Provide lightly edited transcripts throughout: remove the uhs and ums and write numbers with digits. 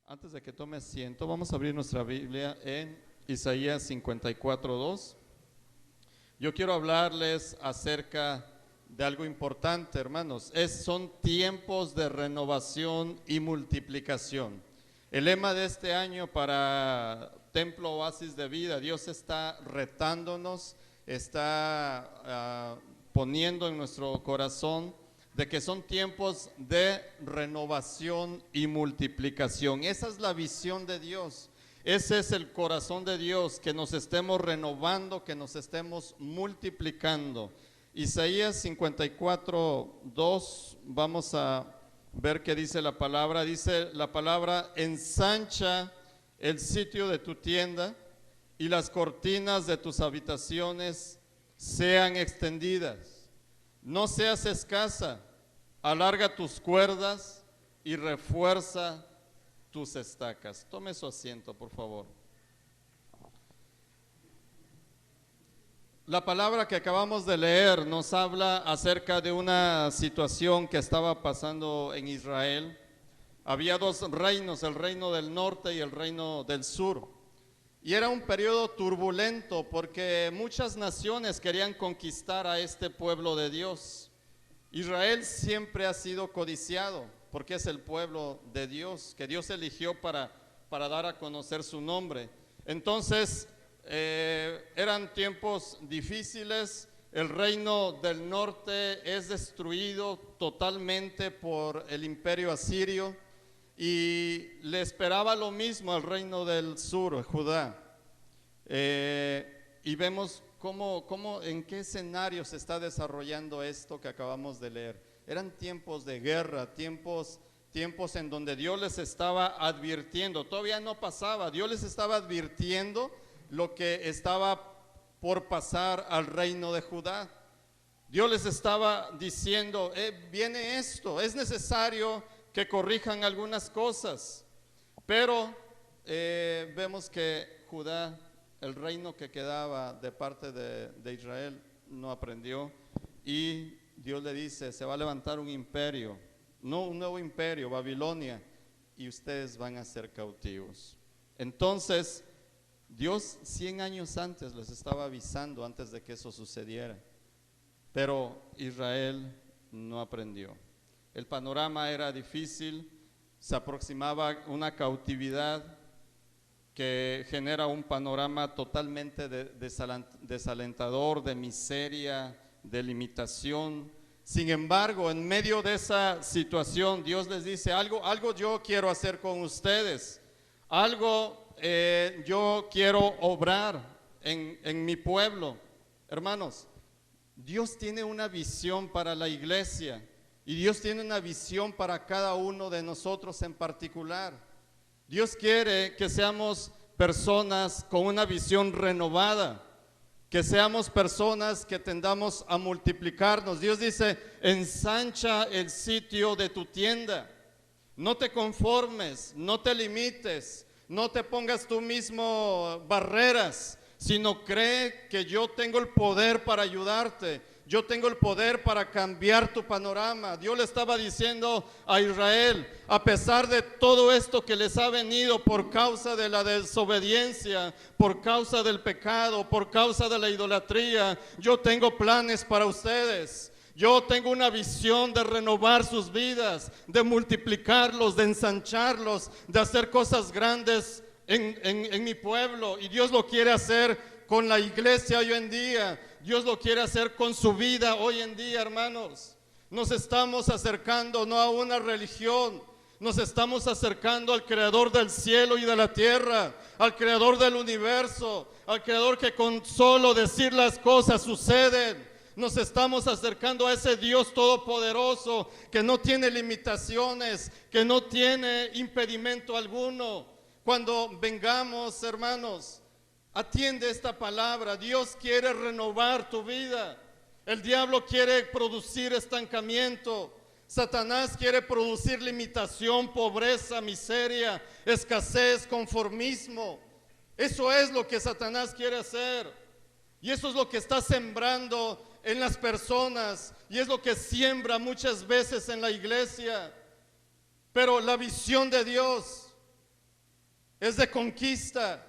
Antes de que tome asiento, vamos a abrir nuestra Biblia en Isaías 54:2. Yo quiero hablarles acerca de algo importante, hermanos. Son tiempos de renovación y multiplicación. El lema de este año para Templo Oasis de Vida, Dios está retándonos, está poniendo en nuestro corazón de que son tiempos de renovación y multiplicación. Esa es la visión de Dios. Ese es el corazón de Dios, que nos estemos renovando, que nos estemos multiplicando. Isaías 54:2, vamos a ver qué dice la palabra. Dice la palabra: ensancha el sitio de tu tienda y las cortinas de tus habitaciones sean extendidas. No seas escasa, alarga tus cuerdas y refuerza tus estacas. Tome su asiento, por favor. La palabra que acabamos de leer nos habla acerca de una situación que estaba pasando en Israel. Había dos reinos, el reino del norte y el reino del sur. Y era un periodo turbulento porque muchas naciones querían conquistar a este pueblo de Dios. Israel siempre ha sido codiciado porque es el pueblo de Dios, que Dios eligió para dar a conocer su nombre. Entonces, eran tiempos difíciles. El reino del norte es destruido totalmente por el imperio asirio. Y le esperaba lo mismo al reino del sur, Judá. Y vemos en qué escenario se está desarrollando esto que acabamos de leer. Eran tiempos de guerra, tiempos en donde Dios les estaba advirtiendo. Todavía no pasaba, Dios les estaba advirtiendo lo que estaba por pasar al reino de Judá. Dios les estaba diciendo, viene esto, es necesario que corrijan algunas cosas, pero vemos que Judá, el reino que quedaba de parte de Israel, no aprendió, y Dios le dice: se va a levantar un imperio, no un nuevo imperio, Babilonia, y ustedes van a ser cautivos. Entonces Dios 100 años antes les estaba avisando antes de que eso sucediera, pero Israel no aprendió. El panorama era difícil, se aproximaba una cautividad que genera un panorama totalmente desalentador, de miseria, de limitación. Sin embargo, en medio de esa situación, Dios les dice: algo yo quiero hacer con ustedes, algo yo quiero obrar en mi pueblo. Hermanos, Dios tiene una visión para la iglesia. Y Dios tiene una visión para cada uno de nosotros en particular. Dios quiere que seamos personas con una visión renovada, que seamos personas que tendamos a multiplicarnos. Dios dice: ensancha el sitio de tu tienda. No te conformes, no te limites, no te pongas tú mismo barreras, sino cree que yo tengo el poder para ayudarte. Yo tengo el poder para cambiar tu panorama. Dios le estaba diciendo a Israel: a pesar de todo esto que les ha venido por causa de la desobediencia, por causa del pecado, por causa de la idolatría, yo tengo planes para ustedes. Yo tengo una visión de renovar sus vidas, de multiplicarlos, de ensancharlos, de hacer cosas grandes en mi pueblo. Y Dios lo quiere hacer con la iglesia hoy en día. Dios lo quiere hacer con su vida hoy en día, hermanos. Nos estamos acercando no a una religión, nos estamos acercando al creador del cielo y de la tierra, al creador del universo, al creador que con solo decir las cosas suceden. Nos estamos acercando a ese Dios todopoderoso que no tiene limitaciones, que no tiene impedimento alguno. Cuando vengamos, hermanos, atiende esta palabra. Dios quiere renovar tu vida. El diablo quiere producir estancamiento. Satanás quiere producir limitación, pobreza, miseria, escasez, conformismo. Eso es lo que Satanás quiere hacer. Y eso es lo que está sembrando en las personas. Y es lo que siembra muchas veces en la iglesia. Pero la visión de Dios es de conquista.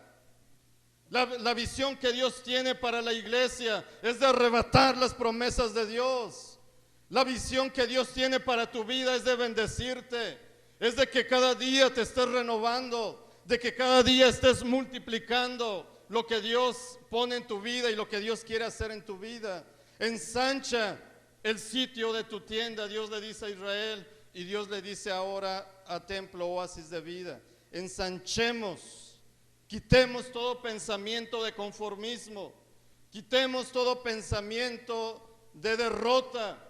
La visión que Dios tiene para la iglesia es de arrebatar las promesas de Dios. La visión que Dios tiene para tu vida es de bendecirte, es de que cada día te estés renovando, de que cada día estés multiplicando lo que Dios pone en tu vida y lo que Dios quiere hacer en tu vida. Ensancha el sitio de tu tienda, Dios le dice a Israel, y Dios le dice ahora a Templo Oasis de Vida. Ensanchemos, quitemos todo pensamiento de conformismo, quitemos todo pensamiento de derrota.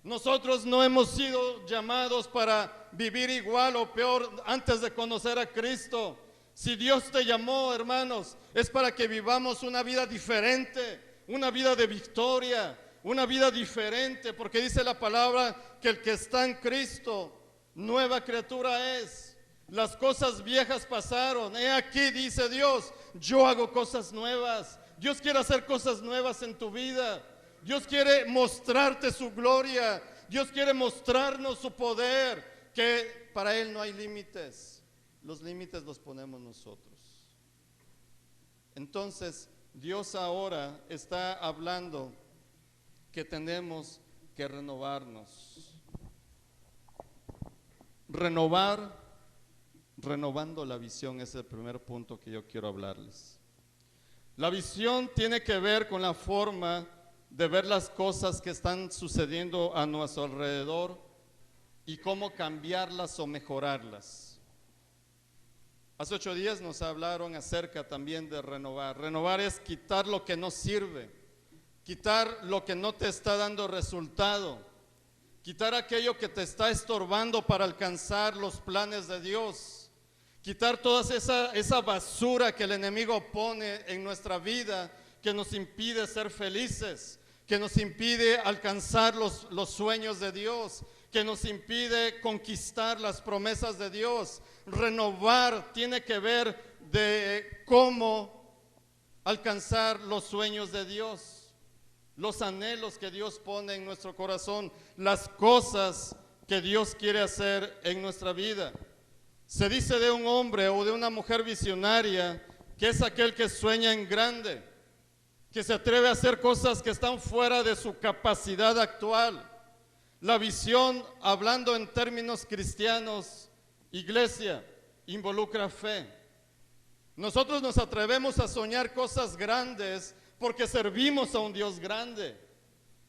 Nosotros no hemos sido llamados para vivir igual o peor antes de conocer a Cristo. Si Dios te llamó, hermanos, es para que vivamos una vida diferente, una vida de victoria, una vida diferente, porque dice la palabra que el que está en Cristo, nueva criatura es. Las cosas viejas pasaron, he aquí, dice Dios, yo hago cosas nuevas. Dios quiere hacer cosas nuevas en tu vida. Dios quiere mostrarte su gloria. Dios quiere mostrarnos su poder, que para Él no hay límites. Los límites los ponemos nosotros. Entonces, Dios ahora está hablando que tenemos que renovarnos. Renovando la visión es el primer punto que yo quiero hablarles. La visión tiene que ver con la forma de ver las cosas que están sucediendo a nuestro alrededor y cómo cambiarlas o mejorarlas. Hace 8 días nos hablaron acerca también de renovar. Renovar es quitar lo que no sirve, quitar lo que no te está dando resultado, quitar aquello que te está estorbando para alcanzar los planes de Dios, quitar toda esa basura que el enemigo pone en nuestra vida, que nos impide ser felices, que nos impide alcanzar los sueños de Dios, que nos impide conquistar las promesas de Dios. Renovar tiene que ver de cómo alcanzar los sueños de Dios, los anhelos que Dios pone en nuestro corazón, las cosas que Dios quiere hacer en nuestra vida. Se dice de un hombre o de una mujer visionaria que es aquel que sueña en grande, que se atreve a hacer cosas que están fuera de su capacidad actual. La visión, hablando en términos cristianos, iglesia, involucra fe. Nosotros nos atrevemos a soñar cosas grandes porque servimos a un Dios grande.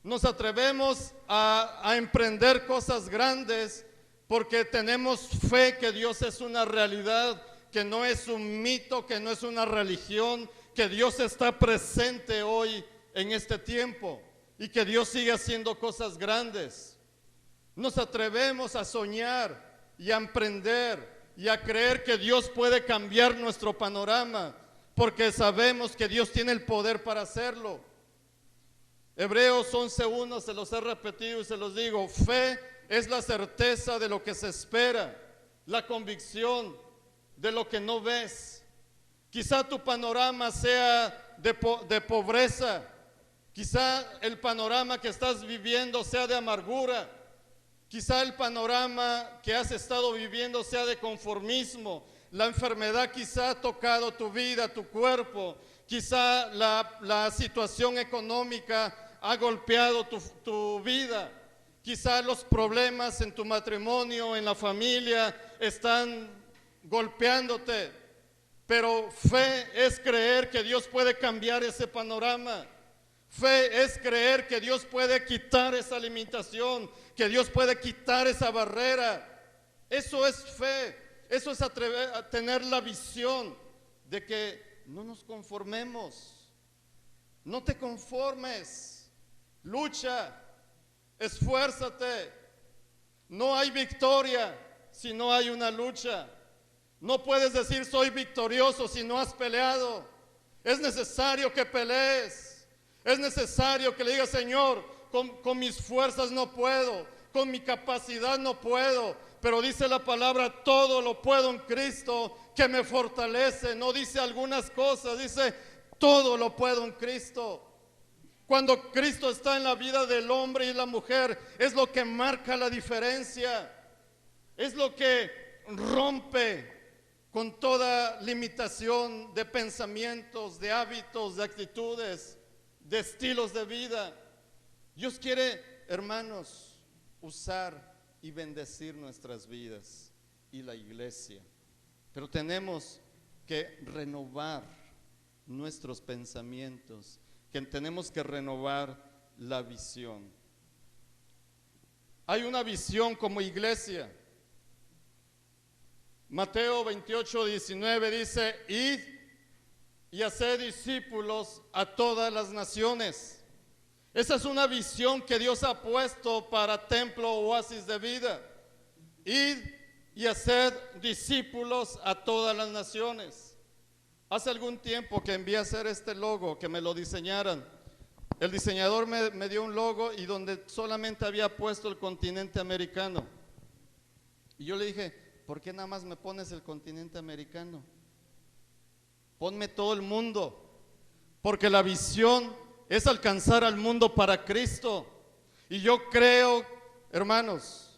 Nos atrevemos a emprender cosas grandes porque tenemos fe que Dios es una realidad, que no es un mito, que no es una religión, que Dios está presente hoy en este tiempo y que Dios sigue haciendo cosas grandes. Nos atrevemos a soñar y a emprender y a creer que Dios puede cambiar nuestro panorama, porque sabemos que Dios tiene el poder para hacerlo. Hebreos 11:1, se los he repetido y se los digo: fe es la certeza de lo que se espera, la convicción de lo que no ves. Quizá tu panorama sea de pobreza, quizá el panorama que estás viviendo sea de amargura, quizá el panorama que has estado viviendo sea de conformismo, la enfermedad quizá ha tocado tu vida, tu cuerpo, quizá la situación económica ha golpeado tu vida, quizá los problemas en tu matrimonio, en la familia están golpeándote. Pero fe es creer que Dios puede cambiar ese panorama. Fe es creer que Dios puede quitar esa limitación, que Dios puede quitar esa barrera. Eso es fe. Eso es atrever a tener la visión de que no nos conformemos. No te conformes. Lucha. Esfuérzate. No hay victoria si no hay una lucha. No puedes decir soy victorioso si no has peleado. Es necesario que pelees. Es necesario que le digas: Señor, con mis fuerzas no puedo, con mi capacidad no puedo, pero dice la palabra: todo lo puedo en Cristo que me fortalece. No dice algunas cosas, dice todo lo puedo en Cristo. Cuando Cristo está en la vida del hombre y la mujer, es lo que marca la diferencia, es lo que rompe con toda limitación de pensamientos, de hábitos, de actitudes, de estilos de vida. Dios quiere, hermanos, usar y bendecir nuestras vidas y la iglesia. Pero tenemos que renovar nuestros pensamientos, que tenemos que renovar la visión. Hay una visión como iglesia. Mateo 28:19 dice: id y haced discípulos a todas las naciones. Esa es una visión que Dios ha puesto para Templo Oasis de Vida. Id y haced discípulos a todas las naciones. Hace algún tiempo que envié a hacer este logo, que me lo diseñaran. El diseñador me dio un logo y donde solamente había puesto el continente americano. Y yo le dije: ¿por qué nada más me pones el continente americano? Ponme todo el mundo, porque la visión es alcanzar al mundo para Cristo. Y yo creo, hermanos,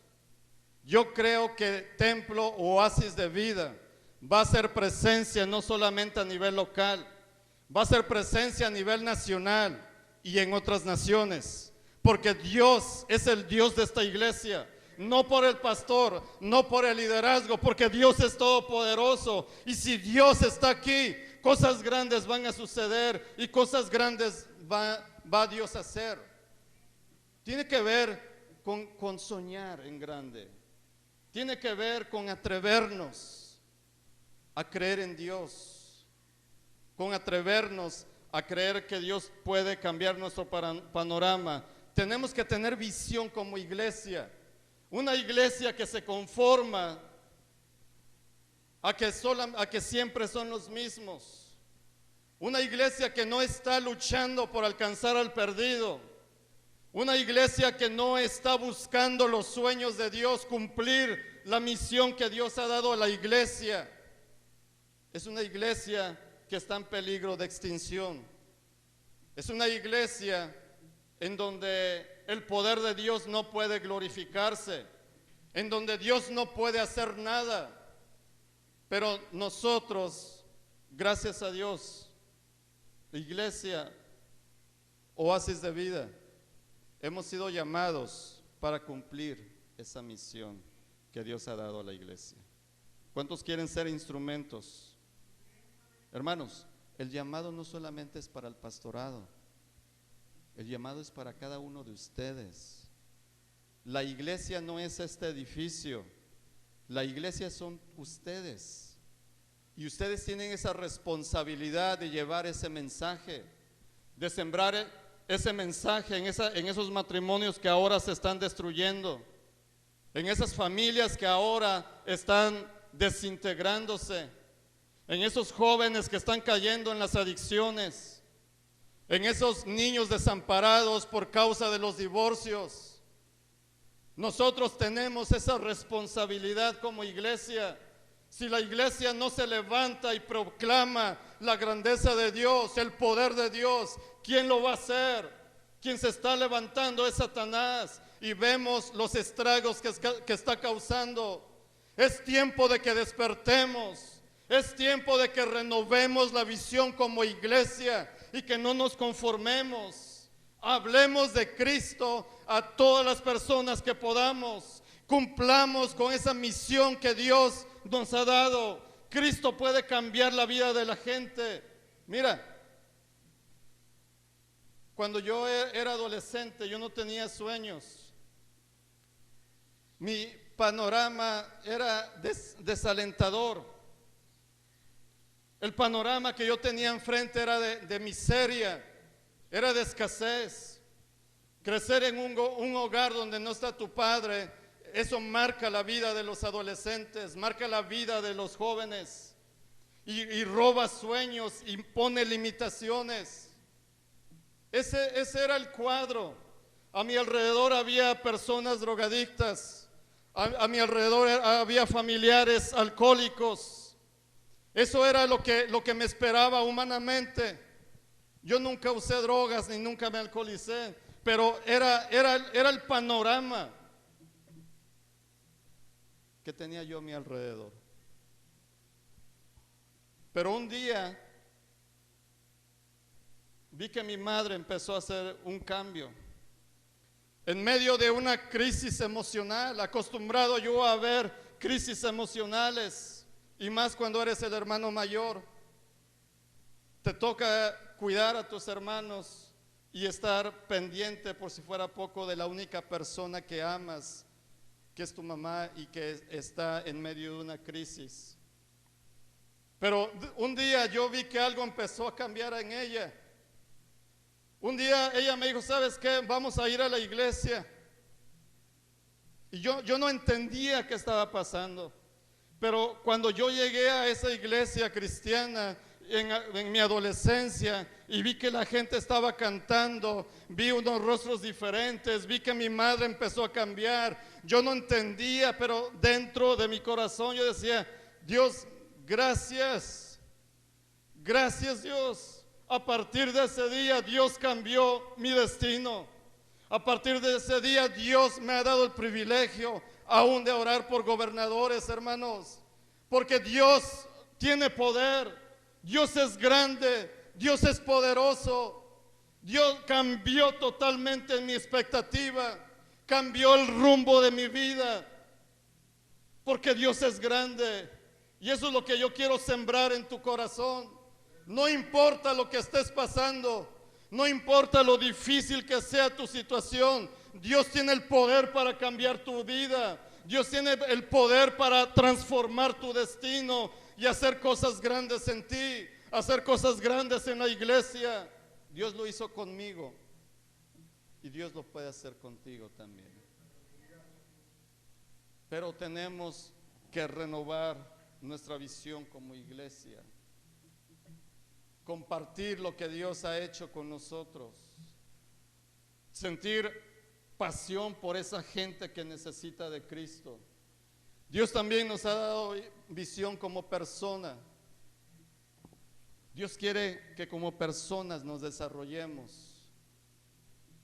yo creo que Templo Oasis de Vida va a ser presencia no solamente a nivel local, va a ser presencia a nivel nacional y en otras naciones, porque Dios es el Dios de esta iglesia. No por el pastor, no por el liderazgo, porque Dios es todopoderoso. Y si Dios está aquí, cosas grandes van a suceder y cosas grandes va Dios a hacer. Tiene que ver con soñar en grande. Tiene que ver con atrevernos a creer en Dios, con atrevernos a creer que Dios puede cambiar nuestro panorama. Tenemos que tener visión como iglesia. Una iglesia que se conforma a que siempre son los mismos. Una iglesia que no está luchando por alcanzar al perdido. Una iglesia que no está buscando los sueños de Dios, cumplir la misión que Dios ha dado a la iglesia. Es una iglesia que está en peligro de extinción. Es una iglesia en donde el poder de Dios no puede glorificarse, en donde Dios no puede hacer nada. Pero nosotros, gracias a Dios, la iglesia Oasis de Vida, hemos sido llamados para cumplir esa misión que Dios ha dado a la iglesia. ¿Cuántos quieren ser instrumentos? Hermanos, el llamado no solamente es para el pastorado. El llamado es para cada uno de ustedes. La iglesia no es este edificio. La iglesia son ustedes. Y ustedes tienen esa responsabilidad de llevar ese mensaje, de sembrar ese mensaje en esos matrimonios que ahora se están destruyendo, en esas familias que ahora están desintegrándose, en esos jóvenes que están cayendo en las adicciones, en esos niños desamparados por causa de los divorcios. Nosotros tenemos esa responsabilidad como iglesia. Si la iglesia no se levanta y proclama la grandeza de Dios, el poder de Dios, ¿quién lo va a hacer? Quien se está levantando es Satanás, y vemos los estragos que está causando. Es tiempo de que despertemos. Es tiempo de que renovemos la visión como iglesia y que no nos conformemos. Hablemos de Cristo a todas las personas que podamos. Cumplamos con esa misión que Dios nos ha dado. Cristo puede cambiar la vida de la gente. Mira, cuando yo era adolescente, yo no tenía sueños. Mi panorama era desalentador. El panorama que yo tenía enfrente era de miseria, era de escasez. Crecer en un hogar donde no está tu padre, eso marca la vida de los adolescentes, marca la vida de los jóvenes, y roba sueños y pone limitaciones. Ese era el cuadro. A mi alrededor había personas drogadictas, a mi alrededor había familiares alcohólicos. Eso era lo que me esperaba humanamente. Yo nunca usé drogas ni nunca me alcoholicé, pero era el panorama que tenía yo a mi alrededor. Pero un día vi que mi madre empezó a hacer un cambio. En medio de una crisis emocional, acostumbrado yo a ver crisis emocionales, y más cuando eres el hermano mayor, te toca cuidar a tus hermanos y estar pendiente, por si fuera poco, de la única persona que amas, que es tu mamá y que está en medio de una crisis. Pero un día yo vi que algo empezó a cambiar en ella. Un día ella me dijo, ¿sabes qué? Vamos a ir a la iglesia. Y yo no entendía qué estaba pasando. Pero cuando yo llegué a esa iglesia cristiana en mi adolescencia y vi que la gente estaba cantando, vi unos rostros diferentes, vi que mi madre empezó a cambiar. Yo no entendía, pero dentro de mi corazón yo decía, Dios, gracias. Gracias, Dios. A partir de ese día Dios cambió mi destino. A partir de ese día Dios me ha dado el privilegio aún de orar por gobernadores, hermanos, porque Dios tiene poder, Dios es grande, Dios es poderoso. Dios cambió totalmente mi expectativa, cambió el rumbo de mi vida, porque Dios es grande. Y eso es lo que yo quiero sembrar en tu corazón. No importa lo que estés pasando, no importa lo difícil que sea tu situación, Dios tiene el poder para cambiar tu vida. Dios tiene el poder para transformar tu destino y hacer cosas grandes en ti, hacer cosas grandes en la iglesia. Dios lo hizo conmigo y Dios lo puede hacer contigo también. Pero tenemos que renovar nuestra visión como iglesia. Compartir lo que Dios ha hecho con nosotros, sentir pasión por esa gente que necesita de Cristo. Dios también nos ha dado visión como persona. Dios quiere que como personas nos desarrollemos.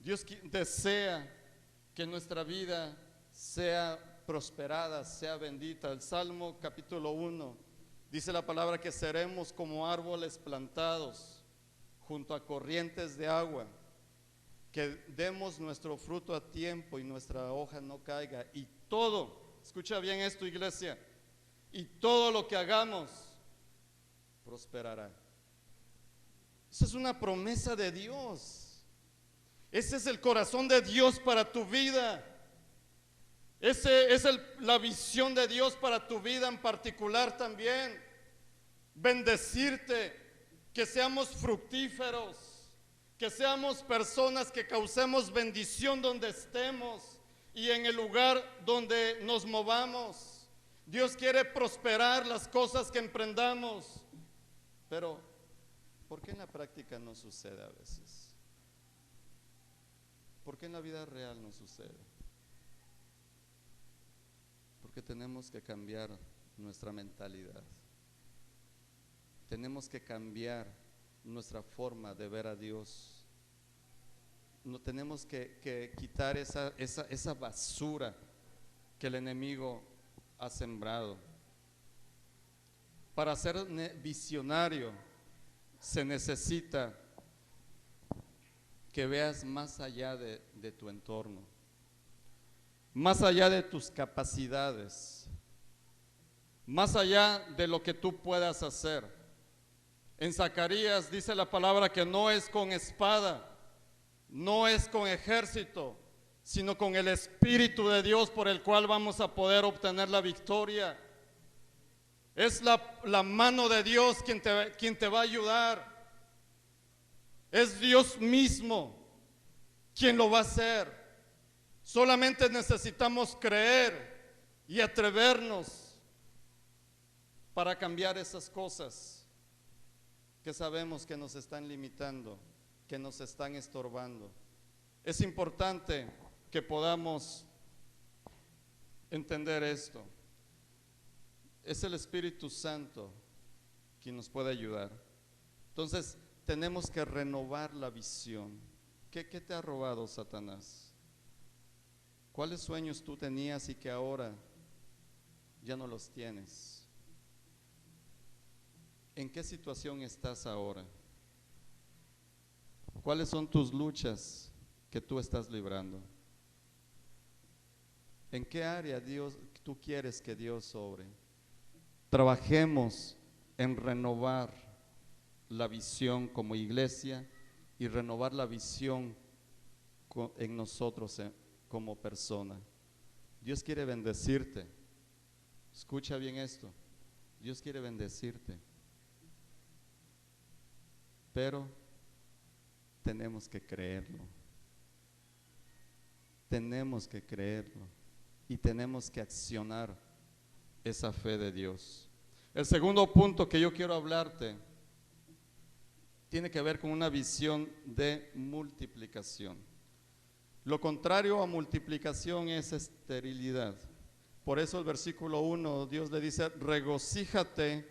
Dios desea que nuestra vida sea prosperada, sea bendita. El Salmo capítulo 1 dice la palabra que seremos como árboles plantados junto a corrientes de agua, que demos nuestro fruto a tiempo y nuestra hoja no caiga. Y todo, escucha bien esto, iglesia, y todo lo que hagamos prosperará. Esa es una promesa de Dios. Ese es el corazón de Dios para tu vida. Esa es la visión de Dios para tu vida en particular también. Bendecirte, que seamos fructíferos, que seamos personas que causemos bendición donde estemos y en el lugar donde nos movamos. Dios quiere prosperar las cosas que emprendamos, pero ¿por qué en la práctica no sucede a veces? ¿Por qué en la vida real no sucede? Porque tenemos que cambiar nuestra mentalidad. Tenemos que cambiar nuestra forma de ver a Dios. No tenemos que quitar esa basura que el enemigo ha sembrado. Para ser visionario se necesita que veas más allá de tu entorno, más allá de tus capacidades, más allá de lo que tú puedas hacer. En Zacarías dice la palabra que no es con espada, no es con ejército, sino con el Espíritu de Dios por el cual vamos a poder obtener la victoria. Es la mano de Dios quien te va a ayudar. Es Dios mismo quien lo va a hacer. Solamente necesitamos creer y atrevernos para cambiar esas cosas que sabemos que nos están limitando, que nos están estorbando. Es importante que podamos entender esto. Es el Espíritu Santo quien nos puede ayudar. Entonces, tenemos que renovar la visión. ¿Qué te ha robado Satanás? ¿Cuáles sueños tú tenías y que ahora ya no los tienes? ¿En qué situación estás ahora? ¿Cuáles son tus luchas que tú estás librando? ¿En qué área tú quieres que Dios obre? Trabajemos en renovar la visión como iglesia y renovar la visión en nosotros como persona. Dios quiere bendecirte. Escucha bien esto. Dios quiere bendecirte. Pero tenemos que creerlo. Tenemos que creerlo. Y tenemos que accionar esa fe de Dios. El segundo punto que yo quiero hablarte tiene que ver con una visión de multiplicación. Lo contrario a multiplicación es esterilidad. Por eso el versículo 1, Dios le dice: regocíjate,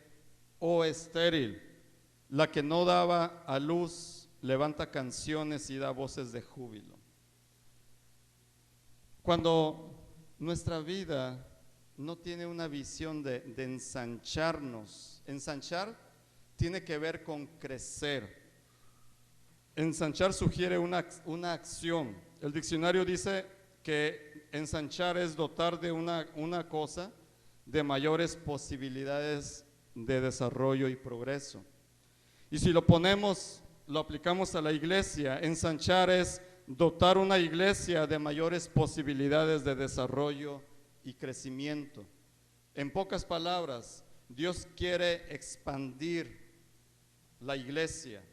oh estéril, la que no daba a luz, levanta canciones y da voces de júbilo. Cuando nuestra vida no tiene una visión de ensancharnos, ensanchar tiene que ver con crecer. Ensanchar sugiere una acción. El diccionario dice que ensanchar es dotar de una cosa de mayores posibilidades de desarrollo y progreso. Y si lo aplicamos a la iglesia, ensanchar es dotar una iglesia de mayores posibilidades de desarrollo y crecimiento. En pocas palabras, Dios quiere expandir la iglesia.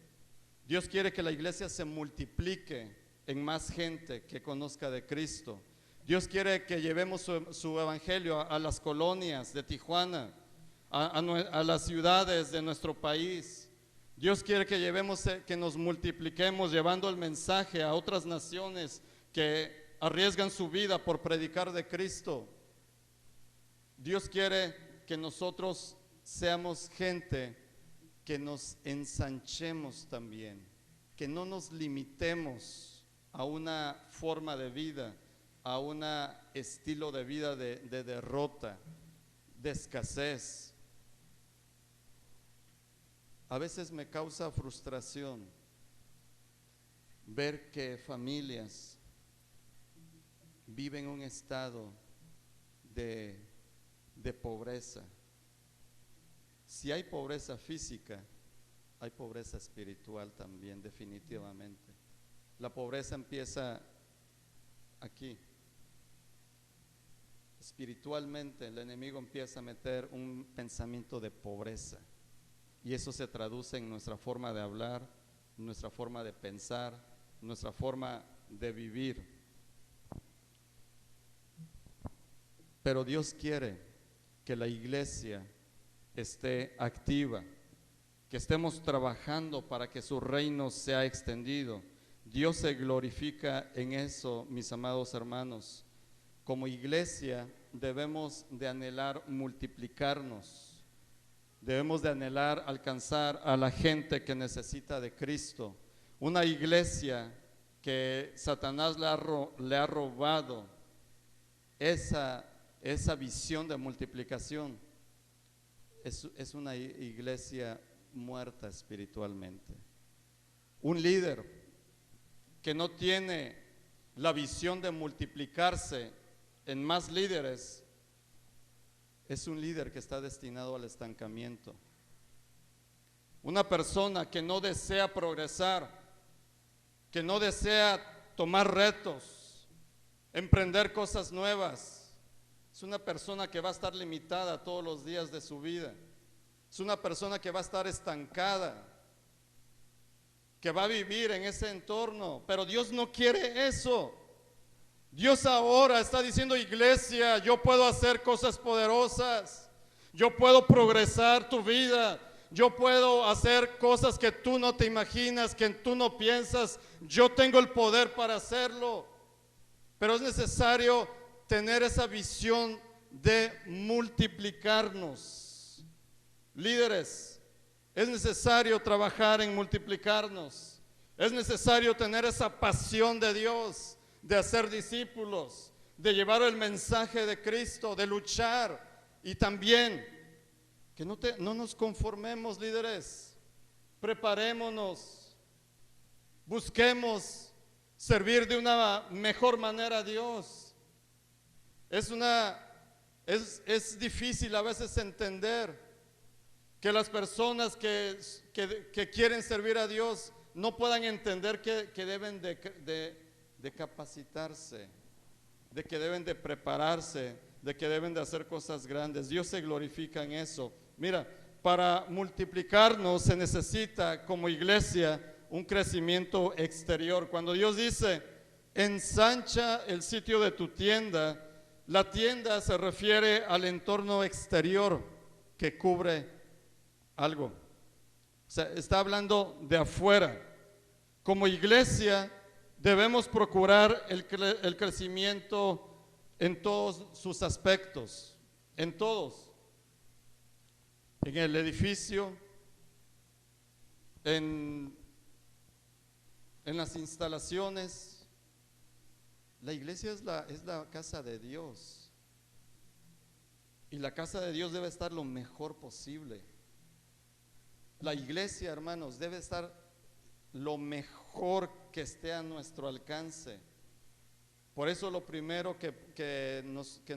Dios quiere que la iglesia se multiplique en más gente que conozca de Cristo. Dios quiere que llevemos su evangelio a las colonias de Tijuana, a las ciudades de nuestro país. Dios quiere que nos multipliquemos llevando el mensaje a otras naciones que arriesgan su vida por predicar de Cristo. Dios quiere que nosotros seamos gente que nos ensanchemos también, que no nos limitemos a una forma de vida, a un estilo de vida de derrota, de escasez. A veces me causa frustración ver que familias viven un estado de pobreza. Si hay pobreza física, hay pobreza espiritual también, definitivamente. La pobreza empieza aquí. Espiritualmente, el enemigo empieza a meter un pensamiento de pobreza. Y eso se traduce en nuestra forma de hablar, nuestra forma de pensar, nuestra forma de vivir. Pero Dios quiere que la iglesia esté activa, que estemos trabajando para que su reino sea extendido. Dios se glorifica en eso, mis amados hermanos. Como iglesia debemos de anhelar multiplicarnos. Debemos de anhelar alcanzar a la gente que necesita de Cristo. Una iglesia que Satanás le ha robado esa visión de multiplicación es una iglesia muerta espiritualmente. Un líder que no tiene la visión de multiplicarse en más líderes es un líder que está destinado al estancamiento. Una persona que no desea progresar, que no desea tomar retos, emprender cosas nuevas, es una persona que va a estar limitada todos los días de su vida. Es una persona que va a estar estancada, que va a vivir en ese entorno. Pero Dios no quiere eso. Dios ahora está diciendo: iglesia, yo puedo hacer cosas poderosas, yo puedo progresar tu vida, yo puedo hacer cosas que tú no te imaginas, que tú no piensas. Yo tengo el poder para hacerlo. Pero es necesario tener esa visión de multiplicarnos. Líderes, es necesario trabajar en multiplicarnos. Es necesario tener esa pasión de Dios, de hacer discípulos, de llevar el mensaje de Cristo, de luchar, y también Que no nos conformemos, líderes. Preparémonos. Busquemos servir de una mejor manera a Dios. Es difícil a veces entender que las personas que quieren servir a Dios no puedan entender que deben de capacitarse, de que deben de prepararse, de que deben de hacer cosas grandes. Dios se glorifica en eso. Mira, para multiplicarnos se necesita como iglesia un crecimiento exterior. Cuando Dios dice, ensancha el sitio de tu tienda, la tienda se refiere al entorno exterior que cubre algo. O sea, está hablando de afuera. Como iglesia debemos procurar el crecimiento en todos sus aspectos, en todos. En el edificio, en las instalaciones. La iglesia es la casa de Dios. Y la casa de Dios debe estar lo mejor posible. La iglesia, hermanos, debe estar lo mejor que esté a nuestro alcance. Por eso lo primero que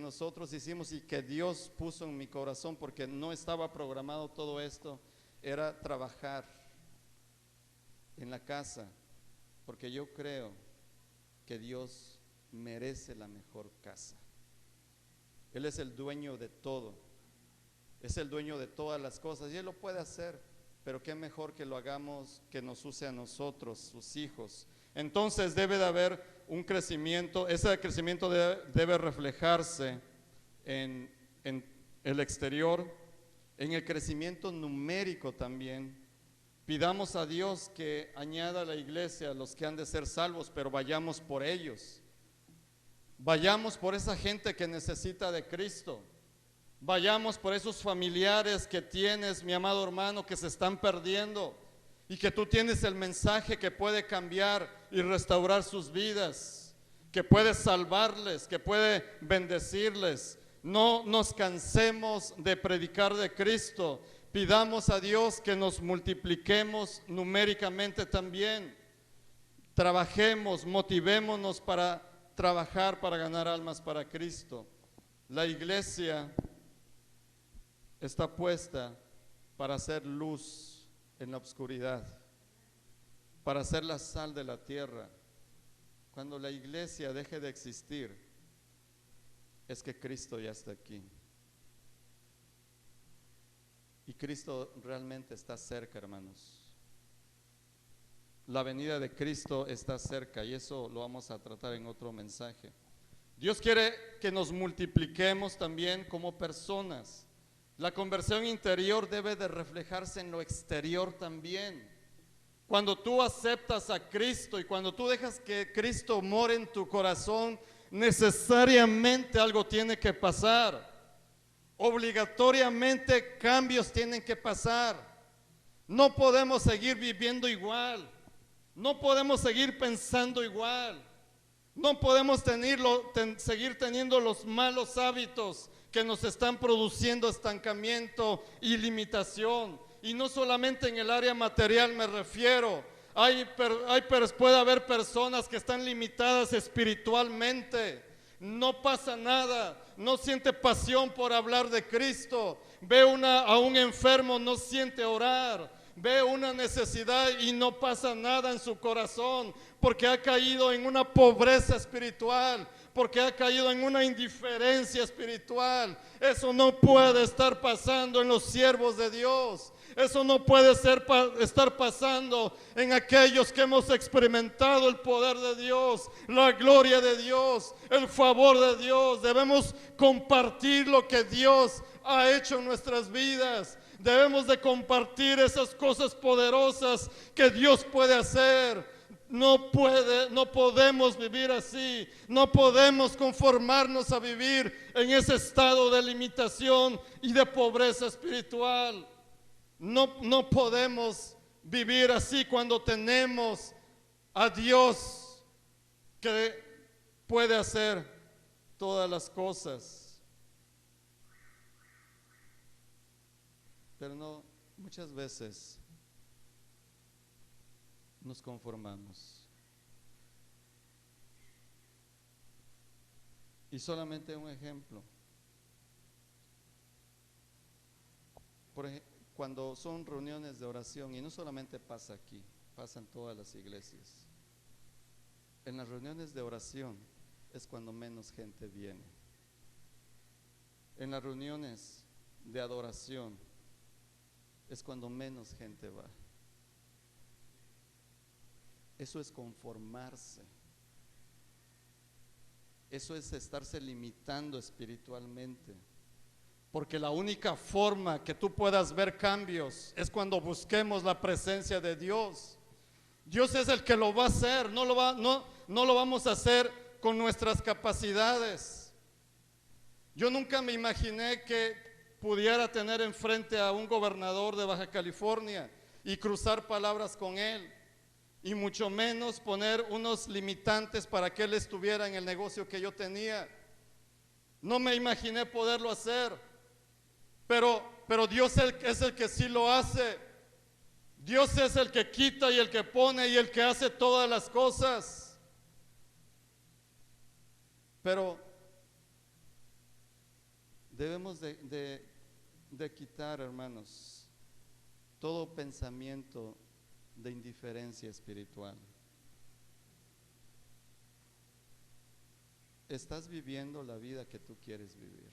nosotros hicimos y que Dios puso en mi corazón, porque no estaba programado todo esto, era trabajar en la casa, porque yo creo que Dios merece la mejor casa. Él es el dueño de todo, es el dueño de todas las cosas y Él lo puede hacer, pero qué mejor que lo hagamos, que nos use a nosotros, sus hijos. Entonces debe de haber un crecimiento, ese crecimiento debe reflejarse en el exterior, en el crecimiento numérico también. Pidamos a Dios que añada a la iglesia a los que han de ser salvos, pero vayamos por ellos. Vayamos por esa gente que necesita de Cristo. Vayamos por esos familiares que tienes, mi amado hermano, que se están perdiendo y que tú tienes el mensaje que puede cambiar y restaurar sus vidas, que puede salvarles, que puede bendecirles. No nos cansemos de predicar de Cristo. Pidamos a Dios que nos multipliquemos numéricamente también. Trabajemos, motivémonos para trabajar, para ganar almas para Cristo. La iglesia está puesta para hacer luz en la oscuridad, para ser la sal de la tierra. Cuando la iglesia deje de existir, es que Cristo ya está aquí. Y Cristo realmente está cerca, hermanos. La venida de Cristo está cerca y eso lo vamos a tratar en otro mensaje. Dios quiere que nos multipliquemos también como personas. La conversión interior debe de reflejarse en lo exterior también. Cuando tú aceptas a Cristo y cuando tú dejas que Cristo more en tu corazón, necesariamente algo tiene que pasar. Obligatoriamente cambios tienen que pasar. No podemos seguir viviendo igual. No podemos seguir pensando igual. No podemos seguir teniendo los malos hábitos que nos están produciendo estancamiento y limitación. Y no solamente en el área material me refiero. Puede haber personas que están limitadas espiritualmente. No pasa nada, no siente pasión por hablar de Cristo. Ve a un enfermo, no siente orar. Ve una necesidad y no pasa nada en su corazón, porque ha caído en una pobreza espiritual, porque ha caído en una indiferencia espiritual. Eso no puede estar pasando en los siervos de Dios. Eso no puede estar pasando en aquellos que hemos experimentado el poder de Dios, la gloria de Dios, el favor de Dios. Debemos compartir lo que Dios ha hecho en nuestras vidas. Debemos de compartir esas cosas poderosas que Dios puede hacer. No podemos vivir así. No podemos conformarnos a vivir en ese estado de limitación y de pobreza espiritual. No podemos vivir así cuando tenemos a Dios que puede hacer todas las cosas. Pero no, muchas veces nos conformamos. Y solamente un ejemplo. Cuando son reuniones de oración, y no solamente pasa aquí, pasa en todas las iglesias. En las reuniones de oración es cuando menos gente viene. En las reuniones de adoración es cuando menos gente va. Eso es conformarse. Eso es estarse limitando espiritualmente. Porque la única forma que tú puedas ver cambios es cuando busquemos la presencia de Dios. Dios es el que lo va a hacer, no lo vamos a hacer con nuestras capacidades. Yo nunca me imaginé que pudiera tener enfrente a un gobernador de Baja California y cruzar palabras con él, y mucho menos poner unos limitantes para que él estuviera en el negocio que yo tenía. No me imaginé poderlo hacer, pero Dios es el que sí lo hace. Dios es el que quita y el que pone y el que hace todas las cosas. Pero debemos de quitar, hermanos, todo pensamiento de indiferencia espiritual. ¿Estás viviendo la vida que tú quieres vivir?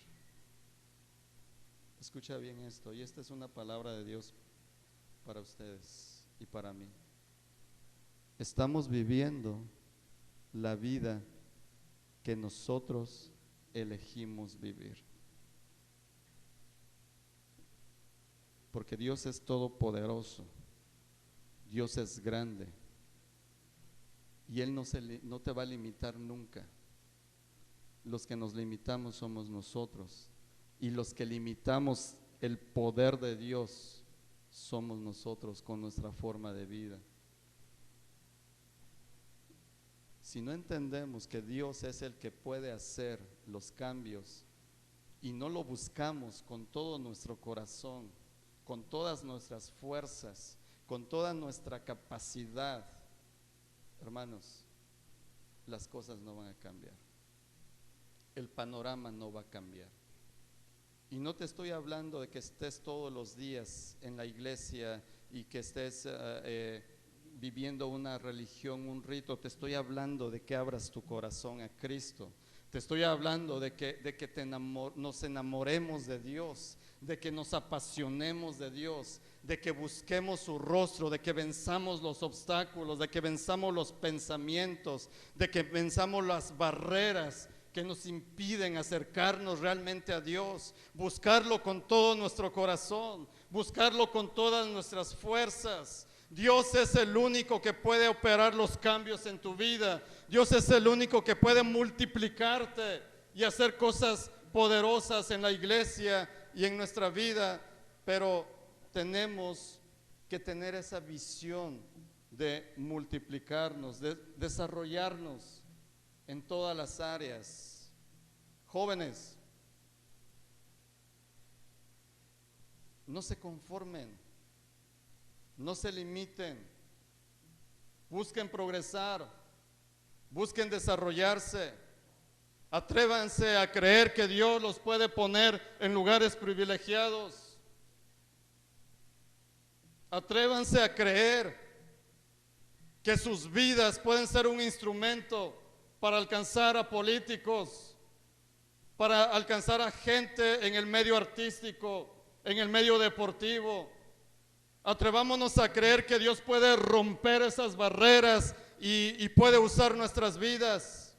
Escucha bien esto, y esta es una palabra de Dios para ustedes y para mí. Estamos viviendo la vida que nosotros elegimos vivir. Porque Dios es todopoderoso, Dios es grande, y Él no te va a limitar nunca. Los que nos limitamos somos nosotros, y los que limitamos el poder de Dios somos nosotros con nuestra forma de vida. Si no entendemos que Dios es el que puede hacer los cambios y no lo buscamos con todo nuestro corazón, con todas nuestras fuerzas, con toda nuestra capacidad, hermanos, las cosas no van a cambiar. El panorama no va a cambiar. Y no te estoy hablando de que estés todos los días en la iglesia y que estés viviendo una religión, un rito. Te estoy hablando de que abras tu corazón a Cristo. Te estoy hablando de que nos enamoremos de Dios, de que nos apasionemos de Dios, de que busquemos su rostro, de que venzamos los obstáculos, de que venzamos los pensamientos, de que venzamos las barreras que nos impiden acercarnos realmente a Dios, buscarlo con todo nuestro corazón, buscarlo con todas nuestras fuerzas. Dios es el único que puede operar los cambios en tu vida. Dios es el único que puede multiplicarte y hacer cosas poderosas en la iglesia y en nuestra vida, pero tenemos que tener esa visión de multiplicarnos, de desarrollarnos en todas las áreas. Jóvenes, no se conformen, no se limiten, busquen progresar, busquen desarrollarse, atrévanse a creer que Dios los puede poner en lugares privilegiados, atrévanse a creer que sus vidas pueden ser un instrumento para alcanzar a políticos, para alcanzar a gente en el medio artístico, en el medio deportivo. Atrevámonos a creer que Dios puede romper esas barreras y puede usar nuestras vidas.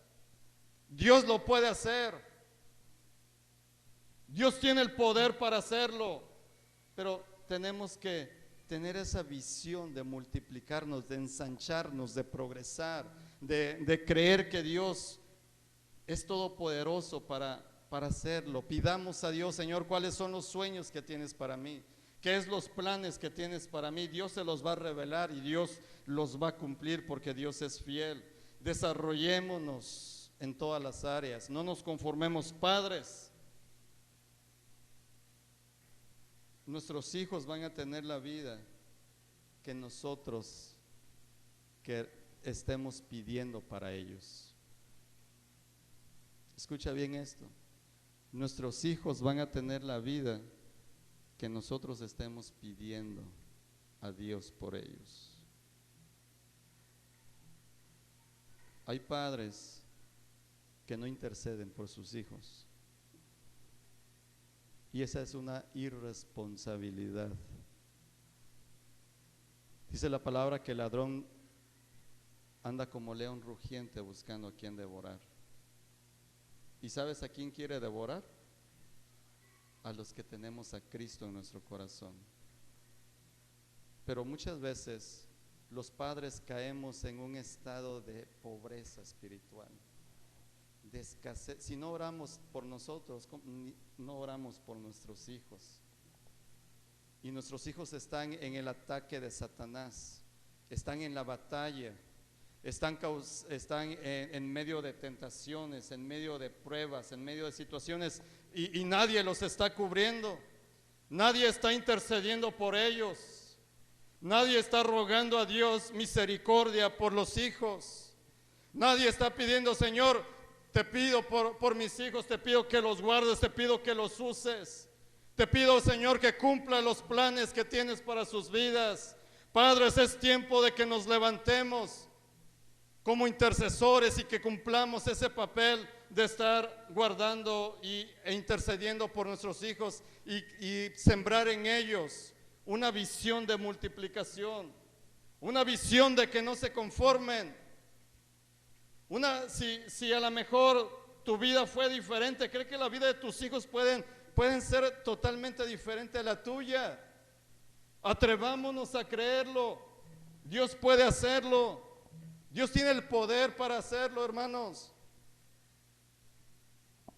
Dios lo puede hacer. Dios tiene el poder para hacerlo, pero tenemos que tener esa visión de multiplicarnos, de ensancharnos, de progresar, de creer que Dios es todopoderoso para hacerlo. Pidamos a Dios: Señor, ¿cuáles son los sueños que tienes para mí? ¿Qué es los planes que tienes para mí? Dios se los va a revelar y Dios los va a cumplir, porque Dios es fiel. Desarrollémonos en todas las áreas, no nos conformemos, padres. Nuestros hijos van a tener la vida que nosotros que estemos pidiendo para ellos. Escucha bien esto. Nuestros hijos van a tener la vida que nosotros estemos pidiendo a Dios por ellos. Hay padres que no interceden por sus hijos, y esa es una irresponsabilidad. Dice la palabra que el ladrón anda como león rugiente buscando a quien devorar. ¿Y sabes a quién quiere devorar? A los que tenemos a Cristo en nuestro corazón. Pero muchas veces los padres caemos en un estado de pobreza espiritual, de escasez. Si no oramos por nosotros, no oramos por nuestros hijos. Y nuestros hijos están en el ataque de Satanás, están en la batalla, están en medio de tentaciones, en medio de pruebas, en medio de situaciones, y nadie los está cubriendo, nadie está intercediendo por ellos, nadie está rogando a Dios misericordia por los hijos, nadie está pidiendo: Señor, te pido por mis hijos, te pido que los guardes, te pido que los uses, te pido, Señor, que cumpla los planes que tienes para sus vidas. Padres, es tiempo de que nos levantemos como intercesores y que cumplamos ese papel de estar guardando e intercediendo por nuestros hijos y sembrar en ellos una visión de multiplicación, una visión de que no se conformen. Si a lo mejor tu vida fue diferente, ¿cree que la vida de tus hijos pueden ser totalmente diferente a la tuya? Atrevámonos a creerlo. Dios puede hacerlo. Dios tiene el poder para hacerlo, hermanos.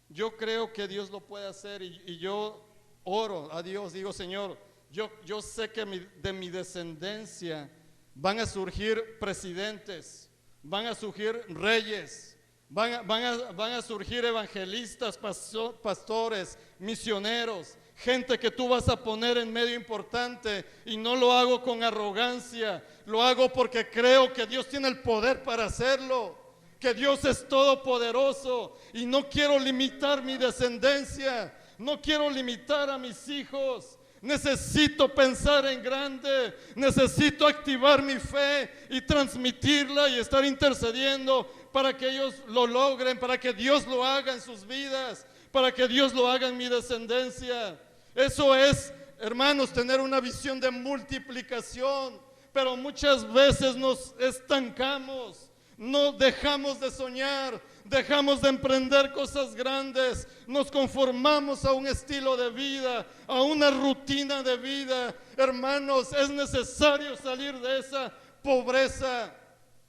Yo creo que Dios lo puede hacer, y yo oro a Dios, digo: Señor, yo sé que de mi descendencia van a surgir presidentes, van a surgir reyes, van a surgir evangelistas, pastores, misioneros, gente que tú vas a poner en medio importante. Y no lo hago con arrogancia, lo hago porque creo que Dios tiene el poder para hacerlo, que Dios es todopoderoso, y no quiero limitar mi descendencia, no quiero limitar a mis hijos. Necesito pensar en grande, necesito activar mi fe y transmitirla y estar intercediendo para que ellos lo logren, para que Dios lo haga en sus vidas, para que Dios lo haga en mi descendencia. Eso es, hermanos, tener una visión de multiplicación. Pero muchas veces nos estancamos, no dejamos de soñar, dejamos de emprender cosas grandes, nos conformamos a un estilo de vida, a una rutina de vida. Hermanos, es necesario salir de esa pobreza,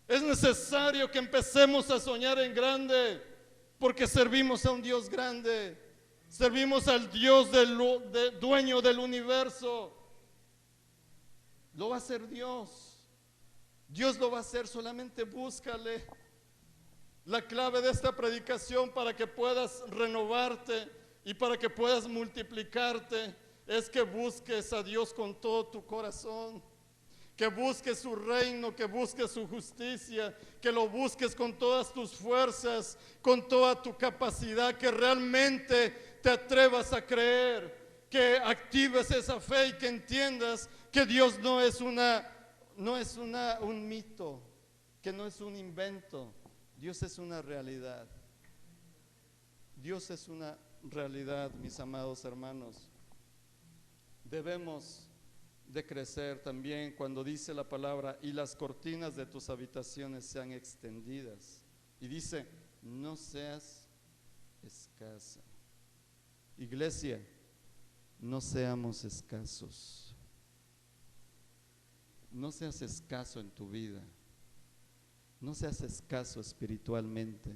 es necesario que empecemos a soñar en grande, porque servimos a un Dios grande, servimos al Dios dueño del universo. Lo va a hacer Dios. Dios lo va a hacer, solamente búscale. La clave de esta predicación para que puedas renovarte y para que puedas multiplicarte es que busques a Dios con todo tu corazón, que busques su reino, que busques su justicia, que lo busques con todas tus fuerzas, con toda tu capacidad, que realmente te atrevas a creer, que actives esa fe y que entiendas que Dios no es un mito, que no es un invento. Dios es una realidad. Dios es una realidad, mis amados hermanos. Debemos de crecer también cuando dice la palabra: y las cortinas de tus habitaciones sean extendidas. Y dice: no seas escasa. Iglesia, no seamos escasos. No seas escaso en tu vida. No seas escaso espiritualmente.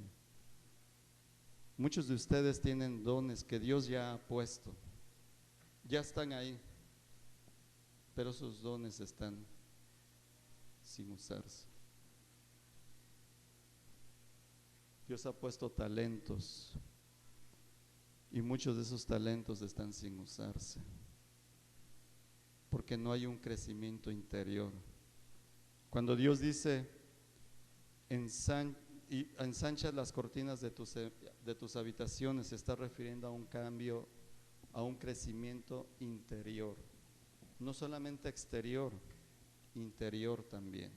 Muchos de ustedes tienen dones que Dios ya ha puesto, ya están ahí, pero esos dones están sin usarse. Dios ha puesto talentos y muchos de esos talentos están sin usarse. porque no hay un crecimiento interior. Cuando Dios dice, ensancha las cortinas de tus habitaciones, se está refiriendo a un cambio, a un crecimiento interior, no solamente exterior, interior también.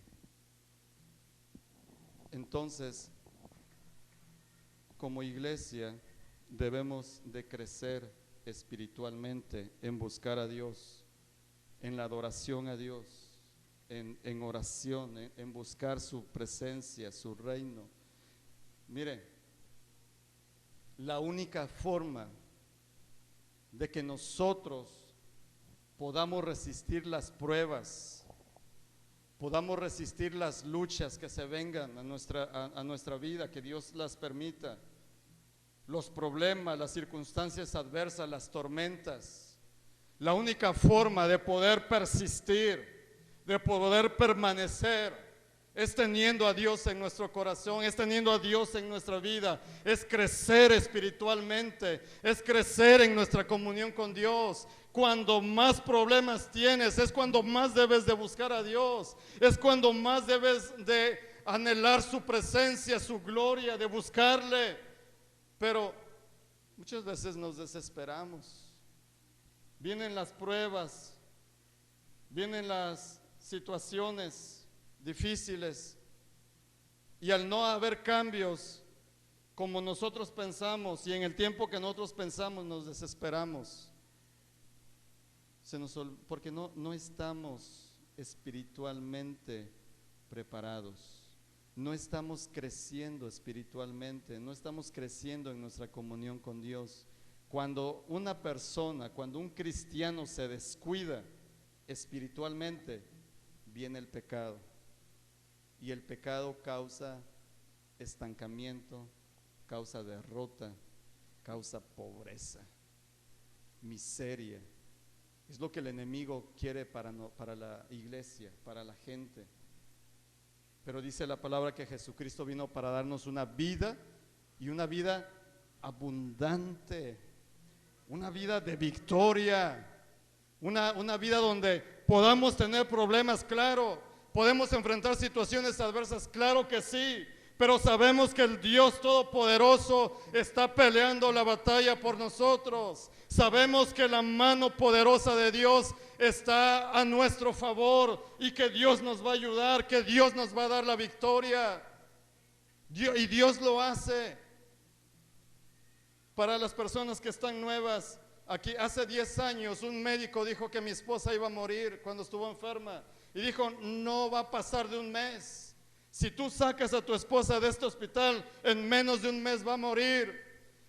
Entonces, como iglesia debemos de crecer espiritualmente en buscar a Dios, en la adoración a Dios, en oración, en buscar su presencia, su reino. Mire, la única forma de que nosotros podamos resistir las pruebas, podamos resistir las luchas que se vengan a nuestra vida, que Dios las permita, los problemas, las circunstancias adversas, las tormentas. La única forma de poder persistir, de poder permanecer, es teniendo a Dios en nuestro corazón, es teniendo a Dios en nuestra vida, es crecer espiritualmente, es crecer en nuestra comunión con Dios. Cuando más problemas tienes, es cuando más debes de buscar a Dios, es cuando más debes de anhelar su presencia, su gloria, de buscarle. Pero muchas veces nos desesperamos. Vienen las pruebas, vienen las situaciones difíciles, y al no haber cambios como nosotros pensamos y en el tiempo que nosotros pensamos, nos desesperamos. Porque no estamos espiritualmente preparados, no estamos creciendo espiritualmente, no estamos creciendo en nuestra comunión con Dios. Cuando una persona, cuando un cristiano se descuida espiritualmente, viene el pecado, y el pecado causa estancamiento, causa derrota, causa pobreza, miseria. Es lo que el enemigo quiere para la iglesia, para la gente. Pero dice la palabra que Jesucristo vino para darnos una vida, y una vida abundante, una vida de victoria, una vida donde podamos tener problemas, claro, podemos enfrentar situaciones adversas, claro que sí, pero sabemos que el Dios Todopoderoso está peleando la batalla por nosotros. Sabemos que la mano poderosa de Dios está a nuestro favor, y que Dios nos va a ayudar, que Dios nos va a dar la victoria. Y Dios lo hace. Para las personas que están nuevas, aquí hace 10 años un médico dijo que mi esposa iba a morir cuando estuvo enferma, y dijo, no va a pasar de un mes. Si tú sacas a tu esposa de este hospital, en menos de un mes va a morir.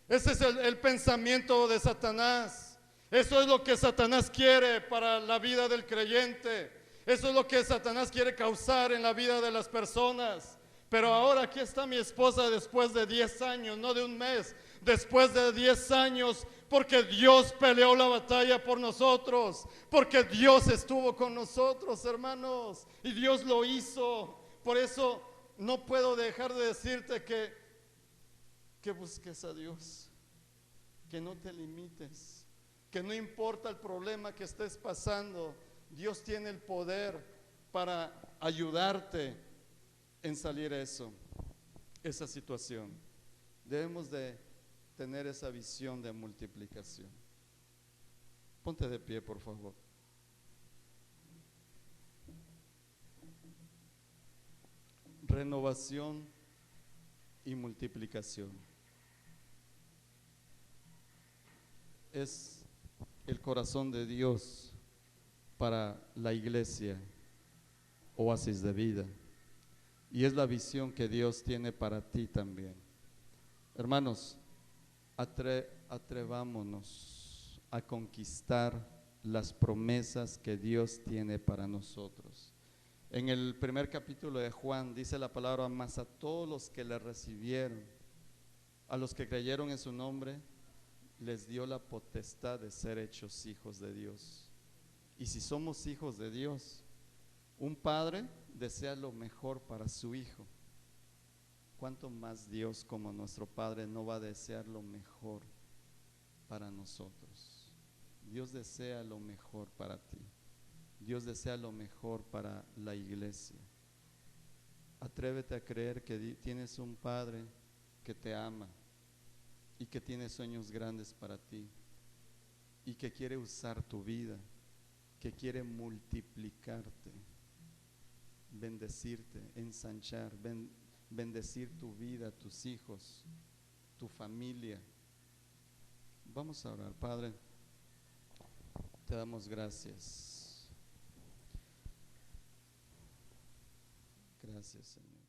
Ese es el pensamiento de Satanás. Eso es lo que Satanás quiere para la vida del creyente. Eso es lo que Satanás quiere causar en la vida de las personas. Pero ahora aquí está mi esposa después de 10 años, no de un mes, después de 10 años, porque Dios peleó la batalla por nosotros, porque Dios estuvo con nosotros, hermanos, y Dios lo hizo. Por eso no puedo dejar de decirte que busques a Dios, que no te limites, que no importa el problema que estés pasando, Dios tiene el poder para ayudarte en salir esa situación. Debemos de tener esa visión de multiplicación. Ponte de pie, por favor. Renovación y multiplicación es el corazón de Dios para la iglesia Oasis de Vida, y es la visión que Dios tiene para ti también. Hermanos, atrevámonos a conquistar las promesas que Dios tiene para nosotros. En el primer capítulo de Juan dice la palabra, mas a todos los que le recibieron, a los que creyeron en su nombre, les dio la potestad de ser hechos hijos de Dios. Y si somos hijos de Dios, un padre desea lo mejor para su hijo. ¿Cuánto más Dios como nuestro Padre no va a desear lo mejor para nosotros? Dios desea lo mejor para ti. Dios desea lo mejor para la iglesia. Atrévete a creer que tienes un Padre que te ama y que tiene sueños grandes para ti y que quiere usar tu vida, que quiere multiplicarte, bendecirte, ensanchar, bendecir tu vida, tus hijos, tu familia. Vamos a orar. Padre, te damos gracias. Gracias, Señor.